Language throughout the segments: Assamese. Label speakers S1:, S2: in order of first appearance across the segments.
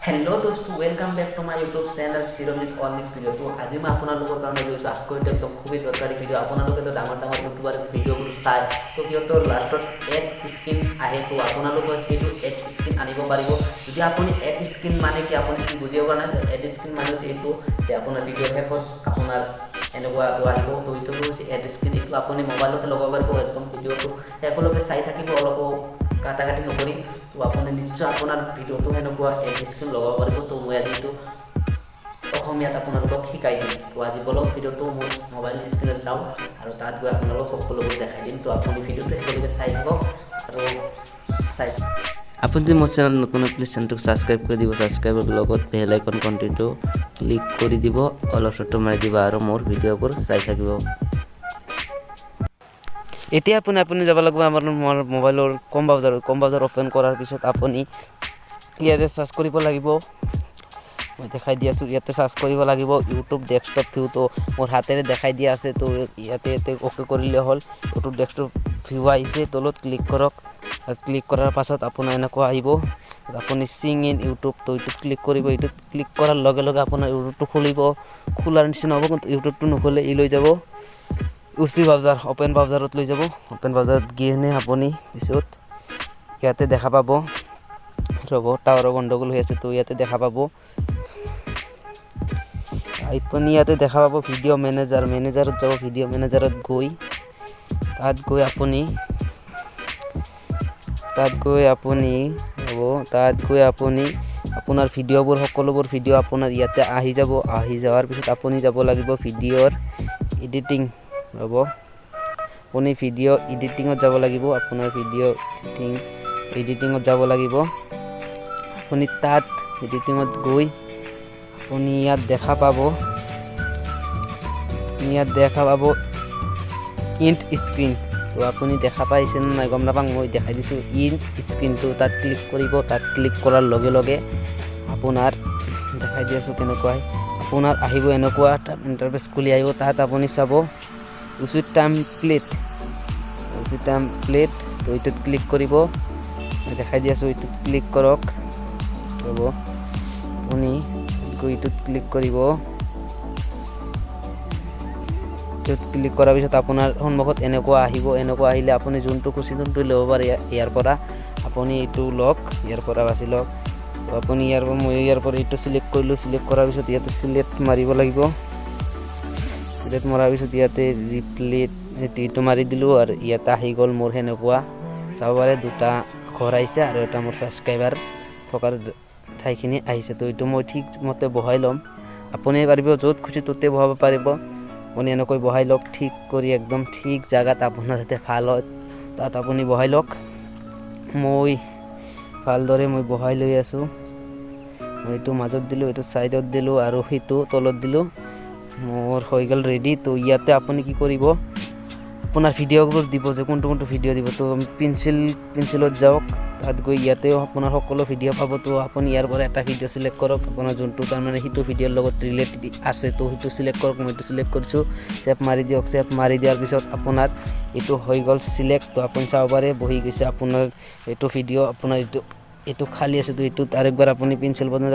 S1: हेलो दोस्तों welcome back to my YouTube channel Chiranjit online video. तो आज मैं আপোনালোকৰ কাৰণে লৈছো আকৌ এটা একদম খুবই দৰকাৰী ভিডিও। আপোনালোকে তো ডাঙৰ ডাঙৰ ইউটিউবাৰ ভিডিওবোৰ চাই তো সিহঁতৰ লাষ্টত এড স্ক্ৰীন আহে, তো আপোনালোকৰ সেইটো এড স্ক্ৰীন আনিব পাৰিব। যদি আপুনি এড স্ক্ৰীন মানে কি আপুনি কি বুজিব পৰা নাই, এড স্ক্ৰীন মানে হৈছে এইটো যে আপোনাৰ ভিডিও শেষত আপোনাৰ এনেকুৱা আহিব। তো এইটো হৈছে এড স্ক্ৰীন। এইটো আপুনি মোবাইলতে লগাব পাৰিব, একদম ভিডিওটো শেষলৈকে চাই থাকিব, অলপ কাটাকাটি নকৰি। তো আপুনি নিশ্চয় আপোনাৰ ভিডিওটো সেনেকুৱা এড স্ক্ৰীন লগাব পাৰিব। তো মই আজি এইটো অসমীয়াত আপোনালোকক শিকাই দিম। তো আজি বলক ভিডিওটো মোৰ মোবাইল স্ক্ৰীনত যাওঁ আৰু তাত গৈ আপোনালোকক সকলোবোৰ দেখাই দিম। তো আপুনি ভিডিওটো শেষলৈকে চাই থাকক আৰু চাই আপুনি যদি মোৰ চেনেল নতুন প্লিজ চেনেলটোক ছাবস্ক্ৰাইব কৰি দিব, ছাবস্ক্ৰাইবৰ লগত বেল আইকন ঘণ্টিটো ক্লিক কৰি দিব, অল অপশ্যনটো মাৰি দিব আৰু মোৰ ভিডিঅ'বোৰ চাই থাকিব। এতিয়া আপুনি যাব লাগিব আমাৰ মোবাইলৰ কম ব্ৰাউজাৰ ওপেন কৰাৰ পিছত আপুনি ইয়াতে সাৰ্চ কৰিব লাগিব। মই দেখাই দি আছোঁ, ইয়াতে সাৰ্চ কৰিব লাগিব ইউটিউব ডেস্কটপ ভিউ। তো মোৰ হাতেৰে দেখাই দিয়া আছে, তো ইয়াতে অ'কে কৰিলে হ'ল। ইউটিউব ডেস্কটপ ভিউ আহিছে, তলত ক্লিক কৰক। ক্লিক কৰাৰ পাছত আপোনাৰ এনেকুৱা আহিব, আপুনি চিং ইন ইউটিউব। তো এইটোত ক্লিক কৰিব। এইটোত ক্লিক কৰাৰ লগে লগে আপোনাৰ ইউটিউবটো খুলিব, খোলাৰ নিচিনা হ'ব, কিন্তু ইউটিউবটো নুখুলে ই লৈ যাব উচি ব্ৰাউজাৰ, অপেন ব্ৰাউজাৰত লৈ যাব। অপেন ব্ৰাউজাৰত গিয়ে আপুনি পিছত ইয়াতে দেখা পাব, ৰ'ব টাৱাৰৰ গণ্ডগোল হৈ আছে, তো ইয়াতে দেখা পাব আপুনি ইয়াতে দেখা পাব ভিডিঅ' মেনেজাৰত যাব। ভিডিঅ' মেনেজাৰত গৈ তাত গৈ আপুনি আপোনাৰ ভিডিঅ'বোৰ সকলোবোৰ ভিডিঅ' আপোনাৰ ইয়াতে আহি যাব। আহি যোৱাৰ পিছত আপুনি যাব লাগিব ভিডিঅ'ৰ এডিটিং। ৰ'ব আপুনি ভিডিঅ' এডিটিঙত যাব লাগিব। আপোনাৰ ভিডিঅ' এডিটিঙত যাব লাগিব। আপুনি তাত এডিটিঙত গৈ আপুনি ইয়াত দেখা পাব ইণ্ট স্ক্ৰীন। তো আপুনি দেখা পাইছে নে নাই গম নাপাওঁ, মই দেখাই দিছোঁ ইণ্ট স্ক্ৰীনটো। তাত ক্লিক কৰিব। তাত ক্লিক কৰাৰ লগে লগে আপোনাৰ দেখাই দি আছোঁ কেনেকুৱা আপোনাৰ আহিব, এনেকুৱা ইণ্টাৰফেচ খুলি আহিব। তাত আপুনি চাব উচিত টেমপ্লেট। তো এইটোত ক্লিক কৰিব। মই দেখাই দি আছোঁ, এইটোত ক্লিক কৰক। ৰ'ব আপুনি এইটোত ক্লিক কৰিব। এইটোত ক্লিক কৰাৰ পিছত আপোনাৰ সন্মুখত এনেকুৱা আহিব। এনেকুৱা আহিলে আপুনি যোনটো খুচি যোনটো ল'ব পাৰে ইয়াৰ পৰা আপুনি এইটো লওক, ইয়াৰ পৰা বাছি লওক। তো আপুনি মই ইয়াৰ পৰা এইটো চিলেক্ট কৰিলোঁ। চিলেক্ট কৰাৰ পিছত ইয়াতে চিলেক্ট মাৰিব লাগিব। চিলেক্ট মৰাৰ পিছত ইয়াতে ৰিপ্লেট এইটো মাৰি দিলোঁ আৰু ইয়াতে আহি গ'ল মোৰ সেনেকুৱা চাব পাৰে দুটা ঘৰ আহিছে আৰু এটা মোৰ ছাবস্ক্ৰাইবাৰ থকাৰ ঠাইখিনি আহিছে। তো এইটো মই ঠিকমতে বহাই ল'ম। আপুনি পাৰিব য'ত খুচি ত'তে বহাব পাৰিব। আপুনি এনেকৈ বহাই লওক, ঠিক কৰি একদম ঠিক জেগাত আপোনাৰ যাতে ভাল হয় তাত আপুনি বহাই লওক। মই ভালদৰে বহাই লৈ আছোঁ। মই এইটো মাজত দিলোঁ, এইটো ছাইডত দিলোঁ আৰু সেইটো তলত দিলোঁ। মোৰ হৈ গ'ল ৰেডি। তো ইয়াতে আপুনি কি কৰিব, আপোনাৰ ভিডিঅ'বোৰ দিব যে কোনটো ভিডিঅ' দিব। তো পেঞ্চিলত যাওক, তাত গৈ ইয়াতেও আপোনাৰ সকলো ভিডিঅ' পাব। তো আপুনি ইয়াৰ পৰা এটা ভিডিঅ' চিলেক্ট কৰক, আপোনাৰ যোনটো তাৰমানে সেইটো ভিডিঅ'ৰ লগত ৰিলেটেড আছে। তো সেইটো চিলেক্ট কৰক। মই এইটো চিলেক্ট কৰিছোঁ, চেভ মাৰি দিয়ক। চেভ মাৰি দিয়াৰ পিছত আপোনাৰ এইটো হৈ গ'ল চিলেক্ট। তো আপুনি চাব পাৰে বহি গৈছে আপোনাৰ এইটো ভিডিঅ'। আপোনাৰ এইটো খালী আছে। তো এইটোত আৰেকবাৰ আপুনি পেঞ্চিল বনাই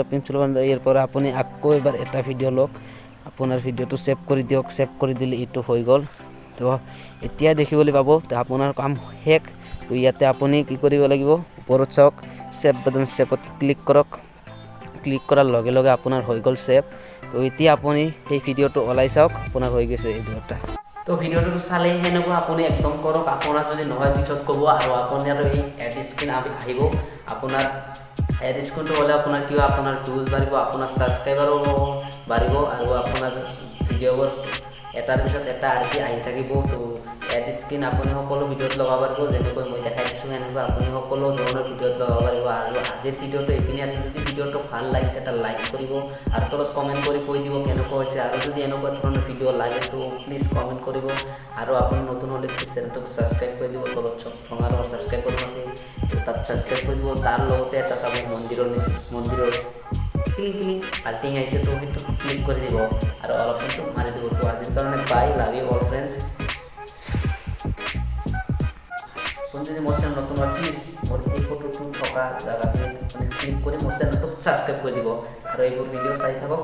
S1: ইয়াৰ পৰা আপুনি আকৌ এবাৰ এটা ভিডিঅ' লওক, আপোনাৰ ভিডিঅ'টো ছেভ কৰি দিয়ক। ছেভ কৰি দিলে এইটো হৈ গ'ল। তো এতিয়া দেখিবলৈ পাব আপোনাৰ কাম শেষ। তো ইয়াতে আপুনি কি কৰিব লাগিব, ওপৰত চাওক ছেভত ক্লিক কৰক। ক্লিক কৰাৰ লগে লগে আপোনাৰ হৈ গ'ল ছেভ। তো এতিয়া আপুনি সেই ভিডিঅ'টো ওলাই চাওক, আপোনাৰ হৈ গৈছে এই দুটা। তো ভিডিঅ'টো চালে সেনেকুৱা আপুনি একদম কৰক। আপোনাৰ যদি নহয় পিছত ক'ব। আৰু আপোনাৰ এই এড স্ক্ৰীন আহিব। আপোনাৰ এড স্ক্ৰীনটো হ'লে আপোনাৰ কি হয়, আপোনাৰ ভিউজ বাঢ়িব, আপোনাৰ ছাবস্ক্ৰাইবাৰো বাঢ়িব আৰু আপোনাৰ ভিডিঅ'বোৰ এটাৰ পিছত এটা আহি থাকিব। তো এড স্ক্ৰীন আপুনি সকলো ভিডিঅ'ত লগাব পাৰিব, যেনেকৈ মই দেখাই দিছোঁ সেনেকৈ আপুনি সকলো ধৰণৰ ভিডিঅ'ত লগাব পাৰিব। আৰু আজিৰ ভিডিঅ'টো এইখিনি আছে। যদি ভিডিঅ'টো ভাল লাগিছে এটা লাইক কৰিব আৰু তলত কমেণ্ট কৰি কৈ দিব কেনেকুৱা হৈছে। আৰু যদি এনেকুৱা ধৰণৰ ভিডিঅ' লাগে তো প্লিজ কমেণ্ট কৰিব। আৰু আপুনি নতুন হ'লে প্লিজ চেনেলটোক ছাবস্ক্ৰাইব কৰি দিব। তলত ৰঙা ছাবস্ক্ৰাইব কৰিব আছে, তাত ছাবস্ক্ৰাইব কৰি দিব। তাৰ লগতে এটা চাব মন্দিৰৰ ক্লিং পাল্টিং আহিছে, তো সেইটো ক্লিক কৰি দিব আৰু অলপমানটো মাৰি দিব। তো আজিৰ কাৰণে বাই, লাভ ইউ অল ফ্ৰেণ্ডছ। আপুনি যদি মোৰ চেনেল নতুন হয় প্লিজ মোৰ এই ফটোটো থকা জেগাখিনি ক্লিক কৰি মোৰ চেনেলটোক ছাবস্ক্ৰাইব কৰি দিব আৰু এইবোৰ ভিডিঅ' চাই থাকক।